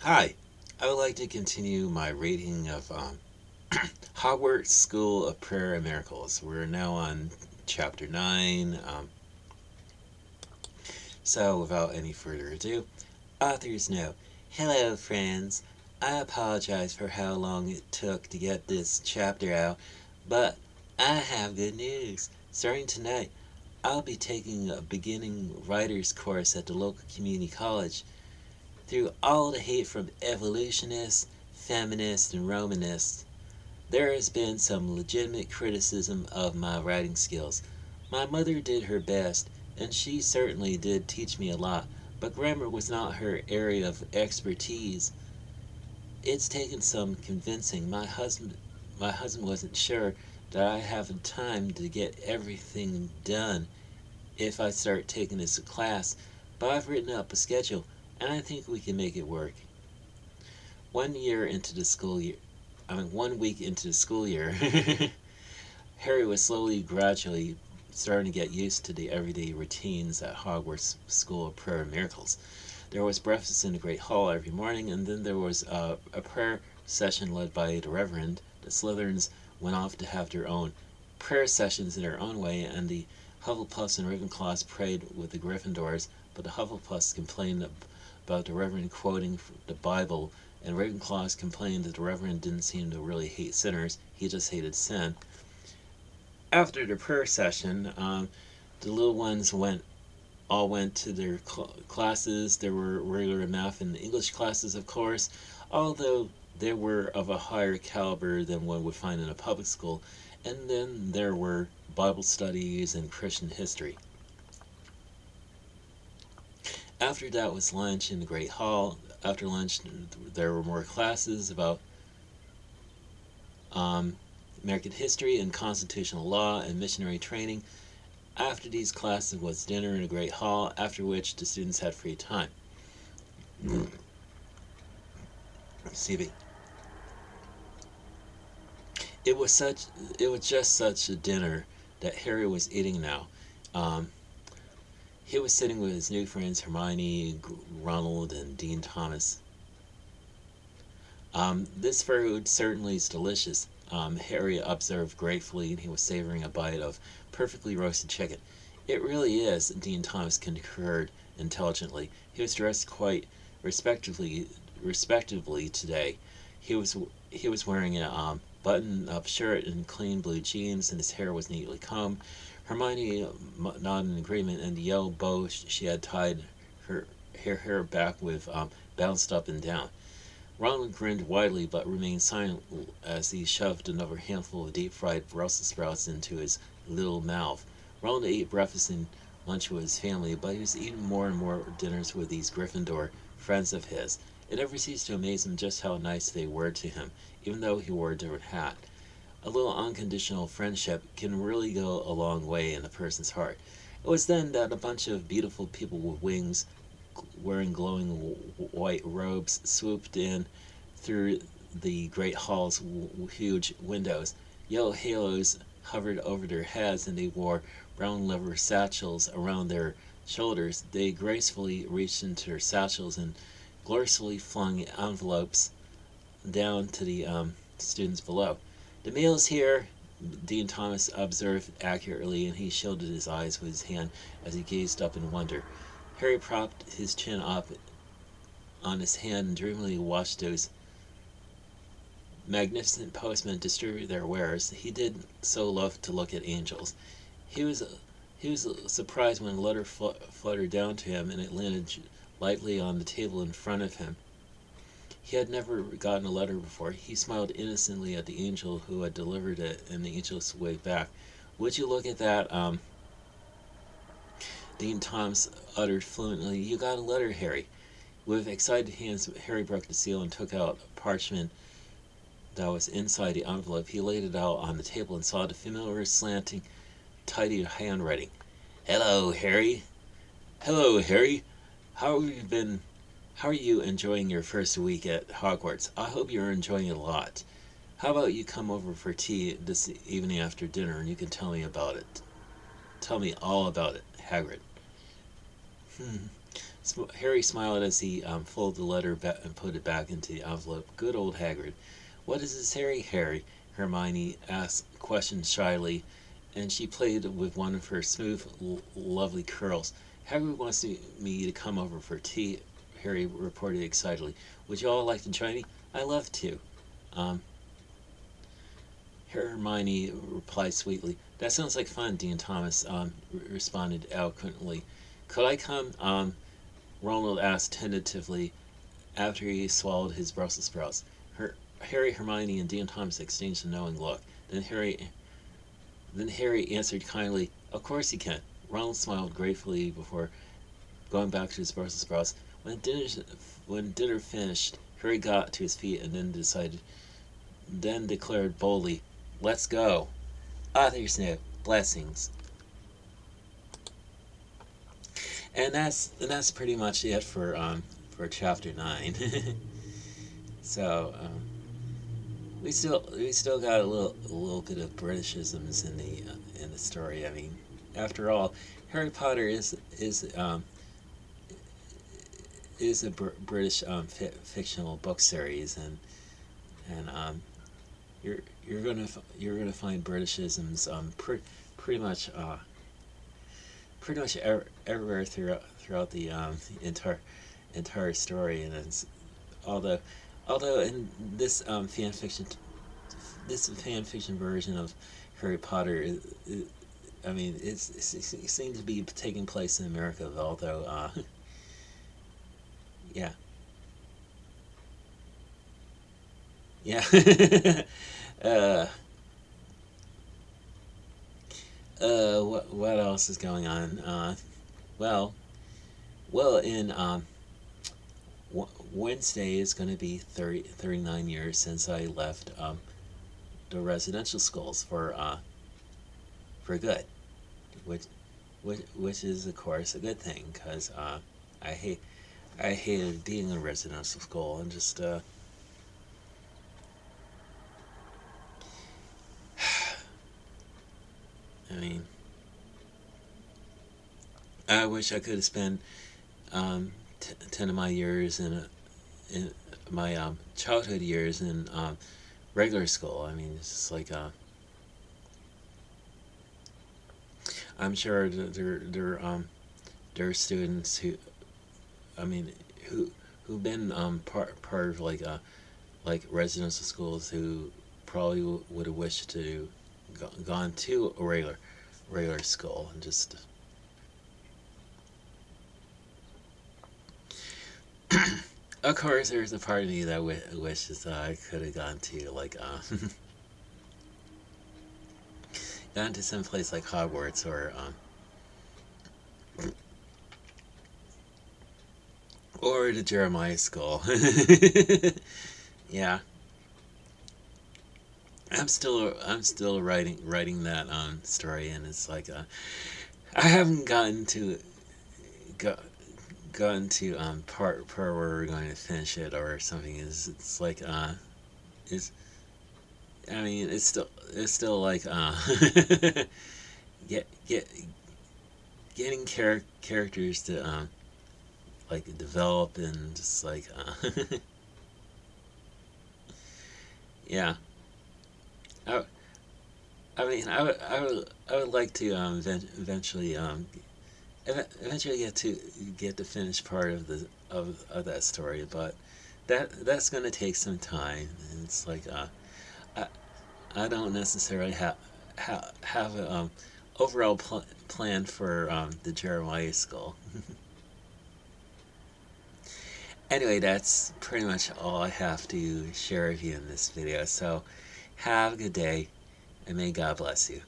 Hi, I would like to continue my reading of Hogwarts School of Prayer and Miracles. We're now on chapter 9. So, without any further ado, author's note. Hello, friends. I apologize for how long it took to get this chapter out, but I have good news. Starting tonight, I'll be taking a beginning writer's course at the local community college. Through all the hate from evolutionists, feminists, and Romanists, there has been some legitimate criticism of my writing skills. My mother did her best, and she certainly did teach me a lot, but grammar was not her area of expertise. It's taken some convincing. My husband wasn't sure that I have the time to get everything done if I start taking this class, but I've written up a schedule, and I think we can make it work. 1 year into the school year, 1 week into the school year, Harry was gradually starting to get used to the everyday routines at Hogwarts School of Prayer and Miracles. There was breakfast in the Great Hall every morning, and then there was a prayer session led by the Reverend. The Slytherins went off to have their own prayer sessions in their own way, and the Hufflepuffs and Ravenclaws prayed with the Gryffindors, but the Hufflepuffs complained about the Reverend quoting the Bible, and Ravenclaws complained that the Reverend didn't seem to really hate sinners, he just hated sin. After the prayer session, the little ones went to their classes. There were regular math and English classes, of course, although they were of a higher caliber than one would find in a public school. And then there were Bible studies and Christian history. After that was lunch in the Great Hall. After lunch, there were more classes about um, American history and constitutional law and missionary training. After these classes was dinner in a great hall, after which the students had free time. Excuse me. It was such. It was just such a dinner that Harry was eating now. Um, he was sitting with his new friends Hermione, Ronald, and Dean Thomas. This food certainly is delicious. Harry observed gratefully, and he was savoring a bite of perfectly roasted chicken. It really is, Dean Thomas concurred intelligently. He was dressed quite respectively today. He was he was wearing a button-up shirt and clean blue jeans, and his hair was neatly combed. Hermione nodded in agreement, and the yellow bow she had tied her hair back with bounced up and down. Ronald grinned widely but remained silent as he shoved another handful of deep-fried Brussels sprouts into his little mouth. Ronald ate breakfast and lunch with his family, but he was eating more and more dinners with these Gryffindor friends of his. It never ceased to amaze him just how nice they were to him, even though he wore a different hat. A little unconditional friendship can really go a long way in a person's heart. It was then that a bunch of beautiful people with wings wearing glowing white robes swooped in through the great hall's huge windows. Yellow halos hovered over their heads, and they wore brown leather satchels around their shoulders. They gracefully reached into their satchels and gloriously flung envelopes down to the students below. The mail is here, Dean Thomas observed accurately, and he shielded his eyes with his hand as he gazed up in wonder. Harry propped his chin up on his hand and dreamily watched those magnificent postmen distribute their wares. He did so love to look at angels. He was he was surprised when a letter fluttered down to him and it landed lightly on the table in front of him. He had never gotten a letter before. He smiled innocently at the angel who had delivered it, and the angel waved back. "Would you look at that?" Dean Thomas uttered fluently. "You got a letter, Harry." With excited hands, Harry broke the seal and took out parchment that was inside the envelope. He laid it out on the table and saw the familiar, slanting, tidy handwriting. "Hello, Harry. Hello, Harry. How have you been? How are you enjoying your first week at Hogwarts? I hope you're enjoying it a lot. How about you come over for tea this evening after dinner and you can tell me about it? Tell me all about it, Hagrid." Harry smiled as he folded the letter and put it back into the envelope. Good old Hagrid. What is this, Harry? Hermione asked questions shyly, and she played with one of her smooth, lovely curls. Hagrid wants me to come over for tea, Harry reported excitedly. Would you all like to join me? I love to. Um, Hermione replied sweetly. That sounds like fun, Dean Thomas responded eloquently. Could I come? Ronald asked tentatively after he swallowed his Brussels sprouts. Harry, Hermione, and Dean Thomas exchanged a knowing look. Then Harry answered kindly, Of course you can. Ronald smiled gratefully before going back to his Brussels sprouts. When dinner finished, Harry got to his feet and then declared boldly, Let's go. Author's note, blessings. And that's pretty much it for chapter 9. So we still got a little bit of Britishisms in the story. I mean, after all, Harry Potter is a British fictional book series, and you're gonna find Britishisms pretty much everywhere throughout the entire story, and it's although in this fan fiction version of Harry Potter, I mean it seems to be taking place in America, although yeah. Yeah. uh, what else is going on? Well, in Wednesday is going to be 39 years since I left the residential schools for good, which which is of course a good thing because I hate I hated being in a residential school and just I mean, I wish I could have spent 10 of my years in my childhood years in regular school. I mean, it's just like I'm sure there are students who I mean who've been part of like residential schools who probably would have wished to gone to a regular school and just of course there's a part of me that wishes I could have gone to like gone to some place like Hogwarts or the Jeremiah school. Yeah, I'm still writing that story, and it's like I haven't go, gotten to part where we're going to finish it or something. Is it's like is I mean it's still like get getting characters to like develop and just like yeah. I, I mean, I would like to eventually get the finished part of of that story, but that's gonna take some time. And it's like I I don't necessarily have a overall plan for the Jeremiah skull. Anyway, that's pretty much all I have to share with you in this video. So have a good day, and may God bless you.